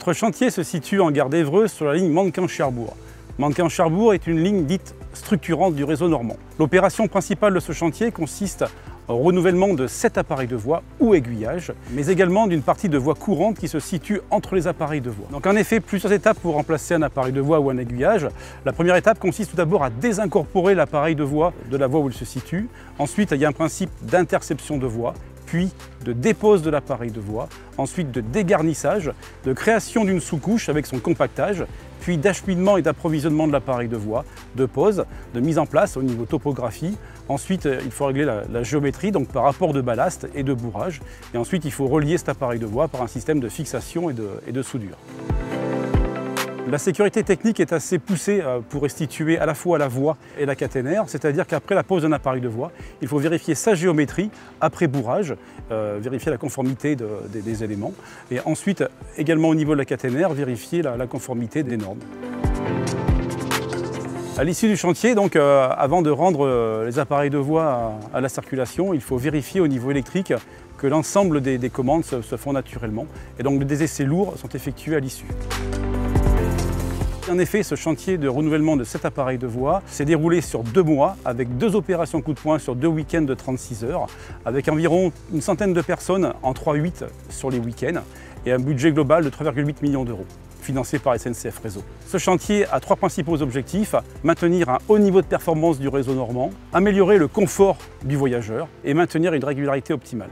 Notre chantier se situe en gare d'Évreux sur la ligne Mannequin-Cherbourg. Mannequin-Cherbourg est une ligne dite structurante du réseau normand. L'opération principale de ce chantier consiste au renouvellement de 7 appareils de voie ou aiguillages, mais également d'une partie de voie courante qui se situe entre les appareils de voie. Donc en effet, plusieurs étapes pour remplacer un appareil de voie ou un aiguillage. La première étape consiste tout d'abord à désincorporer l'appareil de voie de la voie où il se situe. Ensuite, il y a un principe d'interception de voie, puis de dépose de l'appareil de voie, ensuite de dégarnissage, de création d'une sous-couche avec son compactage, puis d'acheminement et d'approvisionnement de l'appareil de voie, de pose, de mise en place au niveau topographie. Ensuite, il faut régler la géométrie, donc par rapport de ballast et de bourrage. Et ensuite, il faut relier cet appareil de voie par un système de fixation et de soudure. La sécurité technique est assez poussée pour restituer à la fois la voie et la caténaire, c'est-à-dire qu'après la pose d'un appareil de voie, il faut vérifier sa géométrie après bourrage, vérifier la conformité des éléments, et ensuite, également au niveau de la caténaire, vérifier la conformité des normes. À l'issue du chantier, donc, avant de rendre les appareils de voie à la circulation, il faut vérifier au niveau électrique que l'ensemble des commandes se font naturellement, et donc des essais lourds sont effectués à l'issue. En effet, ce chantier de renouvellement de 7 appareils de voie s'est déroulé sur 2 mois, avec 2 opérations coup de poing sur 2 week-ends de 36 heures, avec environ une centaine de personnes en 3-8 sur les week-ends, et un budget global de 3,8 millions d'euros, financé par SNCF Réseau. Ce chantier a 3 principaux objectifs: maintenir un haut niveau de performance du réseau normand, améliorer le confort du voyageur et maintenir une régularité optimale.